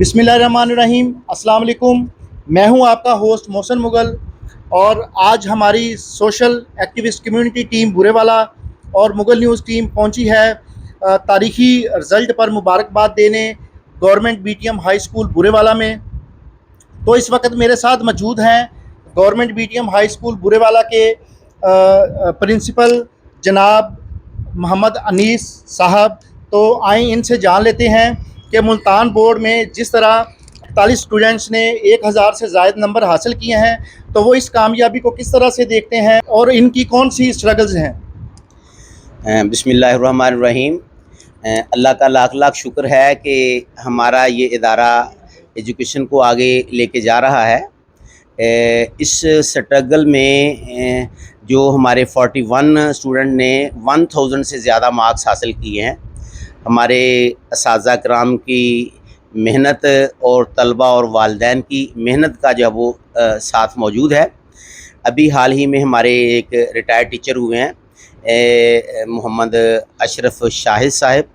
बिस्मिल्लाहिर्रहमानिर्रहीम। अस्सलाम वालेकुम। मैं हूं आपका होस्ट मोहसिन मुगल और आज हमारी social activist community team Burewala और मुगल न्यूज़ टीम पहुंची है तारीखी रिज़ल्ट पर मुबारकबाद देने government BTM high school Burewala में। तो इस वक्त मेरे साथ मौजूद हैं government BTM high school Burewala के प्रिंसिपल जनाब मोहम्मद अनीस साहब। तो आइए इनसे जान लेते हैं कि मुल्तान बोर्ड में जिस तरह 41 स्टूडेंट्स ने 1000 से ज़ायद नंबर हासिल किए हैं, तो वो इस कामयाबी को किस तरह से देखते हैं और इनकी कौन सी स्ट्रगल्स हैं। बिस्मिल्लाहिर्रहमानिर्रहीम। अल्लाह का लाख लाख शुक्र है कि हमारा ये इदारा एजुकेशन को आगे लेके जा रहा है। इस स्ट्रगल में जो हमारे 41 स्टूडेंट ने 1000 से ज़्यादा मार्क्स हासिल किए हैं, हमारे असातिज़ा कराम की मेहनत और तलबा और वालिदैन की मेहनत का जो वो साथ मौजूद है। अभी हाल ही में हमारे एक रिटायर्ड टीचर हुए हैं मोहम्मद अशरफ शाहिद साहब,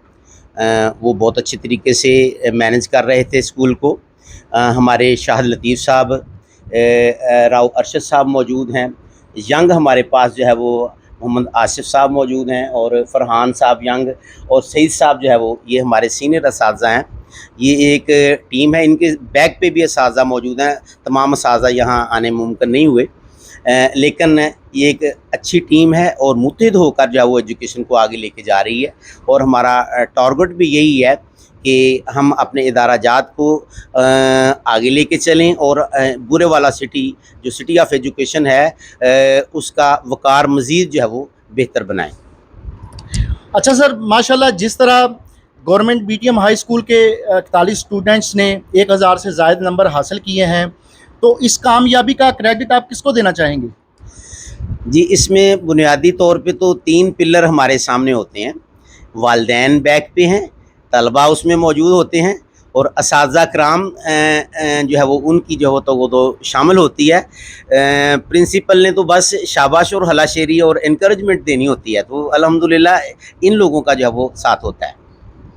वो बहुत अच्छे तरीके से मैनेज कर रहे थे स्कूल को। हमारे शाहिद लतीफ़ साहब, राव अरशद साहब मौजूद हैं। यंग हमारे पास जो है वो मोहम्मद आसिफ साहब मौजूद हैं और फ़रहान साहब यंग, और सईद साहब जो है वो ये हमारे सीनियर असातिज़ा हैं। ये एक टीम है, इनके बैक पे भी असातिज़ा मौजूद हैं। तमाम असातिज़ा यहाँ आने मुमकिन नहीं हुए, लेकिन ये एक अच्छी टीम है और मुत्तहिद होकर जो है वो एजुकेशन को आगे लेके जा रही है। और हमारा टारगेट भी यही है कि हम अपने इदारा जात को आगे लेके चलें और बुरेवाला सिटी जो सिटी ऑफ एजुकेशन है उसका वक़ार मज़ीद जो है वो बेहतर बनाएं। अच्छा सर, माशाल्लाह जिस तरह गवर्नमेंट बीटीएम हाई स्कूल के 41 स्टूडेंट्स ने 1000 से ज़ायद नंबर हासिल किए हैं, तो इस कामयाबी का क्रेडिट आप किसको देना चाहेंगे? जी, इसमें बुनियादी तौर पे तो 3 पिलर हमारे सामने होते हैं। वालिदैन बैक पे हैं, तलबा उसमें मौजूद होते हैं, और असातिज़ा कराम जो है वो उनकी जो हो तो वो तो शामिल होती है। प्रिंसिपल ने तो बस शाबाश और हलाशेरी और इनकरेजमेंट देनी होती है, तो अल्हम्दुलिल्लाह इन लोगों का जो है वो साथ होता है।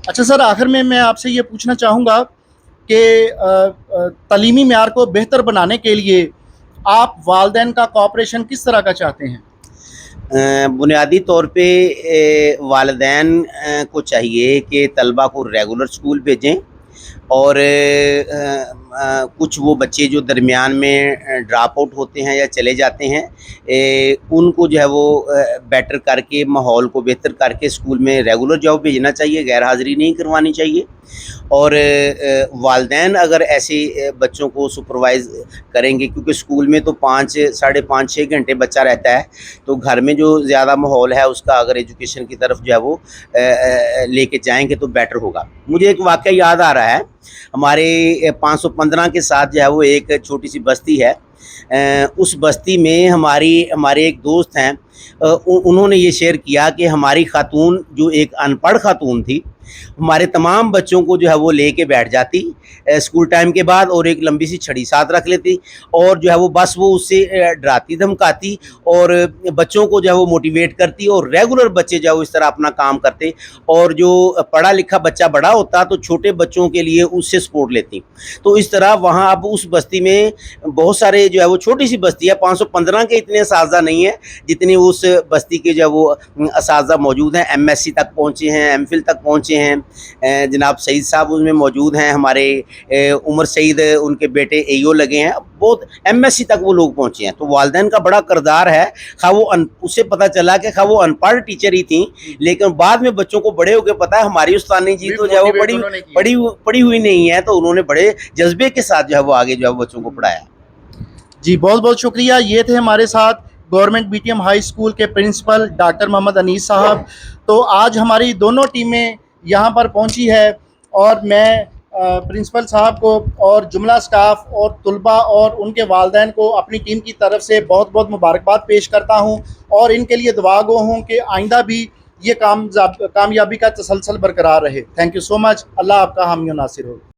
अच्छा सर, आखिर में मैं आपसे ये पूछना चाहूँगा कि तालीमी मेयार को बेहतर बनाने के लिए आप वालिदैन का कोऑपरेशन किस तरह का चाहते हैं? बुनियादी तौर पे वालिदैन को चाहिए कि तलबा को रेगुलर स्कूल भेजें, और कुछ वो बच्चे जो दरमियान में ड्रॉप आउट होते हैं या चले जाते हैं, उनको जो है वो बेटर करके माहौल को बेहतर करके स्कूल में रेगुलर जो भेजना चाहिए, गैर हाज़िरी नहीं करवानी चाहिए। और वालिदैन अगर ऐसे बच्चों को सुपरवाइज़ करेंगे, क्योंकि स्कूल में तो 5 साढ़े 5-6 घंटे बच्चा रहता है, तो घर में जो ज़्यादा माहौल है उसका अगर एजुकेशन की तरफ जो है वो लेके जाएंगे तो बेटर होगा। मुझे एक वाक़या याद आ रहा है, हमारे 515 के साथ जो है वो एक छोटी सी बस्ती है। उस बस्ती में हमारे एक दोस्त हैं, उन्होंने ये शेयर किया कि हमारी खातून जो एक अनपढ़ खातून थी, हमारे तमाम बच्चों को जो है वो लेके बैठ जाती स्कूल टाइम के बाद, और एक लंबी सी छड़ी साथ रख लेती, और जो है वो बस वो उससे डराती धमकाती और बच्चों को जो है वो मोटिवेट करती, और रेगुलर बच्चे जो है वो इस तरह अपना काम करते, और जो पढ़ा लिखा बच्चा बड़ा होता तो छोटे बच्चों के लिए उससे सपोर्ट लेती। तो इस तरह वहाँ अब उस बस्ती में बहुत सारे जो है वो छोटी सी बस्ती है, 515 के इतने असातिज़ा नहीं है जितने उस बस्ती के जो है वो असातिज़ा मौजूद हैं। MSc तक पहुँचे हैं, MPhil तक पहुँचे हैं। जनाब सईद साहब उसमें मौजूद हैं, हमारे उमर सईद उनके बेटे AO लगे हैं, बहुत MSc तक वो लोग पहुँचे हैं। तो वालिदैन का बड़ा किरदार है। खा वो उससे पता चला कि खा वो अनपढ़ टीचर ही थी, लेकिन बाद में बच्चों को बड़े होकर पता है हमारी उस्तानी जी तो जो है वो पढ़ी हुई नहीं है, तो उन्होंने बड़े जज्बे के साथ जो है वो आगे जो है बच्चों को पढ़ाया। जी, बहुत बहुत शुक्रिया। ये थे हमारे साथ गवर्नमेंट बीटीएम हाई स्कूल के प्रिंसिपल डॉक्टर मोहम्मद अनीस साहब। तो आज हमारी दोनों टीमें यहाँ पर पहुँची है और मैं प्रिंसिपल साहब को और जुमला स्टाफ और तुलबा और उनके वालिदैन को अपनी टीम की तरफ से बहुत बहुत मुबारकबाद पेश करता हूँ, और इनके लिए दुआ गो हूँ कि आइंदा भी ये कामयाबी का तसलसल बरकरार रहे। Thank you so much. Allah आपका हामी नासिर हो।